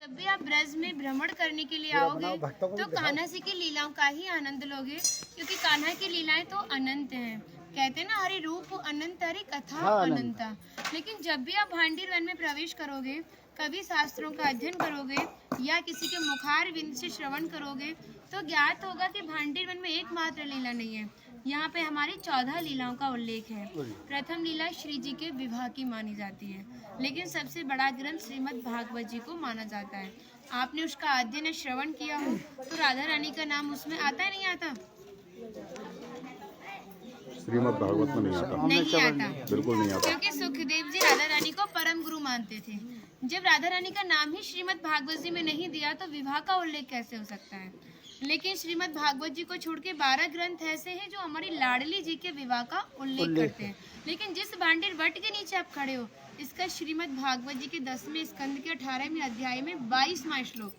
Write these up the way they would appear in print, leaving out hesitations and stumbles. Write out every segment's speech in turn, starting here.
जब भी आप ब्रज में भ्रमण करने के लिए आओगे तो कान्हा जी की लीलाओं का ही आनंद लोगे, क्योंकि कान्हा की लीलाएं तो अनंत हैं। कहते हैं ना, हरि रूप अनंत हरि कथा अनंता। लेकिन जब भी आप भांडीर वन में प्रवेश करोगे, कभी शास्त्रों का अध्ययन करोगे या किसी के मुखार विंद से श्रवण करोगे तो ज्ञात होगा कि भांडीर वन में एकमात्र लीला नहीं है, यहाँ पे हमारी 14 लीलाओं का उल्लेख है। प्रथम लीला श्री जी के विवाह की मानी जाती है, लेकिन सबसे बड़ा ग्रंथ श्रीमद् भागवत जी को माना जाता है। आपने उसका अध्ययन श्रवण किया हो तो राधा रानी का नाम उसमें आता है, नहीं आता? श्रीमद् भागवत में नहीं आता, बिल्कुल नहीं आता, क्योंकि सुखदेव जी राधा रानी को परम गुरु मानते थे। जब राधा रानी का नाम ही श्रीमद् भागवत जी में नहीं दिया तो विवाह का उल्लेख कैसे हो सकता है? लेकिन श्रीमद् भागवत जी को छोड़ के 12 ग्रंथ ऐसे हैं जो हमारी लाडली जी के विवाह का उल्लेख करते हैं। लेकिन जिस भांडीर वट के नीचे आप खड़े हो, इसका श्रीमद् भागवत जी के 10वें स्कंद के 18वें अध्याय में 22वां श्लोक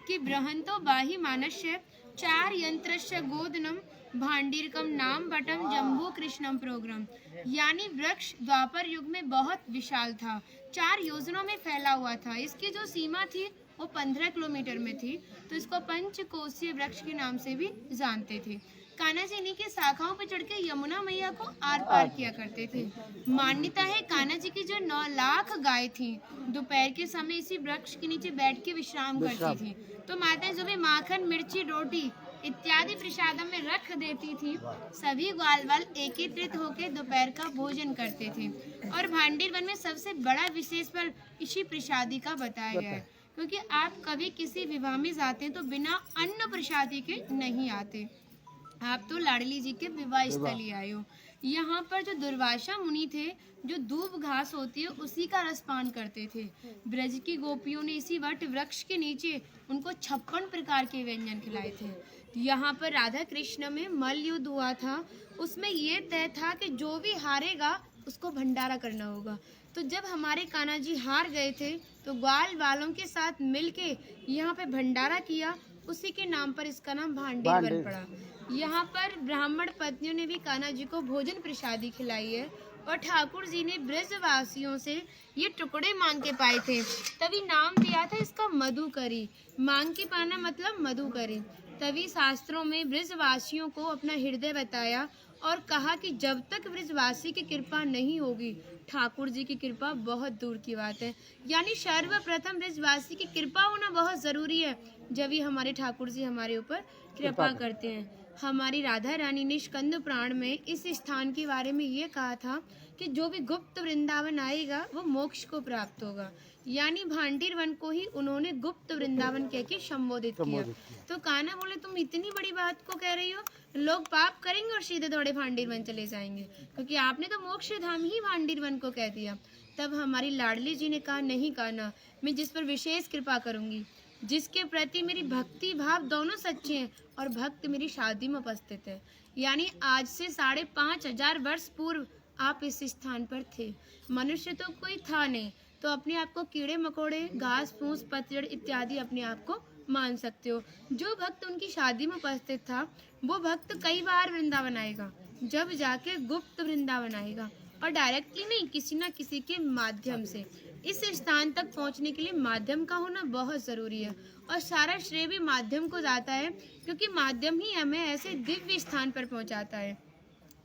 कि बृहंतो बाहि मानस्य 4 यंत्रस्य गोदनम भांडीरकम नाम बटम जम्बू कृष्णम प्रोग्राम, यानी वृक्ष द्वापर युग में बहुत विशाल था, 4 योजनों में फैला हुआ था। इसकी जो सीमा थी वो 15 किलोमीटर में थी, तो इसको पंचकोशीय वृक्ष के नाम से भी जानते थे। कान्हा जी इन्हीं की शाखाओं पर चढ़ के यमुना मैया को आर पार किया करते थे। मान्यता है कान्हा जी की जो 9 लाख गाय थी दोपहर के समय इसी वृक्ष के नीचे बैठ के विश्राम करती थी। तो माता जो भी माखन मिर्ची रोटी इत्यादि प्रसादम में रख देती थी, सभी ग्वाल वाल एकत्रित होकर दोपहर का भोजन करते थे। और भांडीर वन में सबसे बड़ा विशेष फल इसी प्रसादी का बताया गया है, क्योंकि आप कभी किसी विवाह में जाते हैं तो बिना अन्न प्रसादी के नहीं आते। आप तो लाडली जी के विवाह स्थल आए हो। यहाँ पर जो दुर्वासा मुनि थे, जो दूब घास होती है उसी का रसपान करते थे। ब्रज की गोपियों ने इसी वट वृक्ष के नीचे उनको 56 प्रकार के व्यंजन खिलाए थे। यहाँ पर राधा कृष्ण में मल्ल युद्ध हुआ था, उसमें ये तय था कि जो भी हारेगा उसको भंडारा करना होगा। तो जब हमारे कान्हा जी हार गए थे तो ग्वाल वालों के साथ मिलके यहाँ पे भंडारा किया, उसी के नाम पर इसका नाम भांडीर वन पड़ा। यहाँ पर ब्राह्मण पत्नियों ने भी कान्हा जी को भोजन प्रसादी खिलाई है, और ठाकुर जी ने ब्रजवासियों से ये टुकड़े मांग के पाए थे, तभी नाम दिया था इसका मधुकरी। मांग के पाना मतलब मधुकरी। तभी शास्त्रों में ब्रजवासियों को अपना हृदय बताया और कहा कि जब तक ब्रजवासी की कृपा नहीं होगी, ठाकुर जी की कृपा बहुत दूर की बात है। यानी सर्वप्रथम ब्रजवासी की कृपा होना बहुत जरूरी है, जब ही हमारे ठाकुर जी हमारे ऊपर कृपा करते हैं। हमारी राधा रानी ने स्कंद पुराण में इस स्थान के बारे में ये कहा था कि जो भी गुप्त वृंदावन आएगा वो मोक्ष को प्राप्त होगा। यानी भांडीर वन को ही उन्होंने गुप्त वृंदावन कह के संबोधित किया। तो कान्हा बोले, तुम इतनी बड़ी बात को कह रही हो, लोग पाप करेंगे और सीधे दौड़े भांडीर वन चले जाएंगे, क्योंकि आपने तो मोक्ष धाम ही भांडीर वन को कह दिया। तब हमारी लाडली जी ने कहा, नहीं कान्हा, मैं जिस पर विशेष कृपा करूंगी, जिसके प्रति मेरी भक्ति भाव दोनों सच्चे हैं और भक्त मेरी शादी में उपस्थित है। यानी आज से 5,500 वर्ष पूर्व आप इस स्थान पर थे। मनुष्य तो कोई था नहीं, तो अपने आप को कीड़े मकोड़े, घास फूस, पतझड़ इत्यादि अपने आप को मान सकते हो। जो भक्त उनकी शादी में उपस्थित था, वो भक्त कई बार वृंदावन आएगा, जब जाके गुप्त वृंदावन आएगा, और डायरेक्टली नहीं, किसी न किसी के माध्यम से। इस स्थान तक पहुंचने के लिए माध्यम का होना बहुत जरूरी है, और सारा श्रेय भी माध्यम को जाता है, क्योंकि माध्यम ही हमें ऐसे दिव्य स्थान पर पहुंचाता है।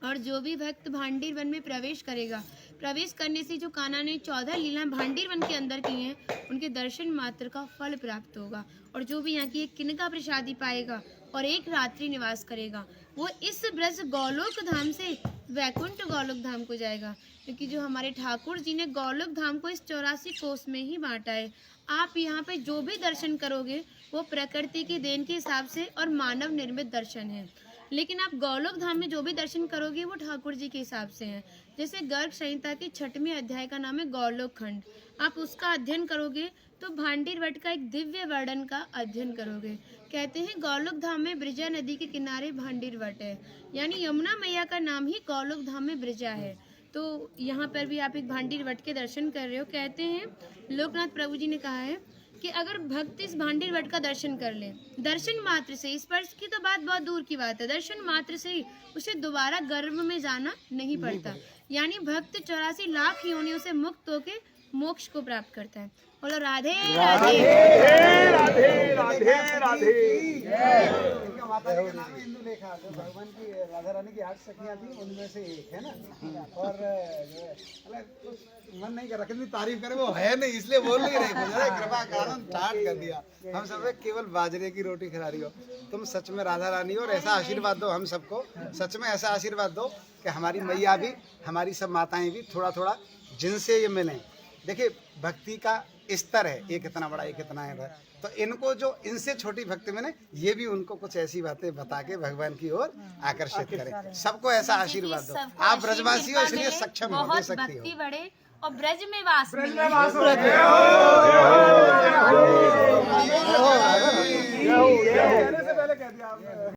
और जो भी भक्त भांडीर वन में प्रवेश करेगा, प्रवेश करने से जो कान्हा ने 14 लीला भांडीर वन के अंदर की हैं, उनके दर्शन मात्र का फल प्राप्त होगा। और जो भी यहाँ की एक किनका प्रसादी पाएगा और एक रात्रि निवास करेगा, वो इस ब्रज गौलोक धाम से वैकुंठ गौलोक धाम को जाएगा, क्योंकि जो हमारे ठाकुर जी ने गौलोक धाम को इस 84 कोस में ही बांटा है। आप यहाँ पे जो भी दर्शन करोगे वो प्रकृति की देन के हिसाब से और मानव निर्मित दर्शन है, लेकिन आप गौलोक धाम में जो भी दर्शन करोगे वो ठाकुर जी के हिसाब से हैं। जैसे गर्ग संहिता के 6वें अध्याय का नाम है गौलोक खंड, आप उसका अध्ययन करोगे तो भांडीर वट का एक दिव्य वर्णन का अध्ययन करोगे। कहते हैं गौलोक धाम में ब्रजा नदी के किनारे भांडीर वट है, यानी यमुना मैया का नाम ही गौलोक धाम में ब्रजा है। तो यहाँ पर भी आप एक भांडीर वट के दर्शन कर रहे हो। कहते हैं लोकनाथ प्रभु जी ने कहा है कि अगर भक्त इस भांडीर वट का दर्शन कर ले, दर्शन मात्र से, स्पर्श की तो बात बहुत दूर की बात है, दर्शन मात्र से ही उसे दोबारा गर्भ में जाना नहीं पड़ता। यानी भक्त 84 लाख योनियों से मुक्त होकर मोक्ष को प्राप्त करता है। बोलो राधे राधे। राधे राधे। इनका माता जी का नाम है इंदु लेखा, जो भगवान की राधा रानी की 8 सखियां थी उनमें से एक है ना। और मन नहीं कर रहा, कितनी तारीफ करे, वो है नहीं इसलिए बोल नहीं रहे, गुजरा कृपा कारण ठाट कर दिया। हम सब केवल बाजरे की रोटी खिला रही हो, तुम सच में राधा रानी हो। और ऐसा आशीर्वाद दो हम सबको, सच में ऐसा आशीर्वाद दो कि हमारी मैया भी, हमारी सब माताएं भी थोड़ा थोड़ा जिनसे ये मिलें। देखिए भक्ति का स्तर है, एक इतना बड़ा एक इतना है, तो इनको जो इनसे छोटी भक्ति में ये भी उनको कुछ ऐसी बातें बता के भगवान की ओर आकर्षित करें। सबको ऐसा आशीर्वाद दो। आप ब्रजवासी हो इसलिए सक्षम हो, दे सकती हो। भक्ति बढ़े और ब्रज में वास जय हो।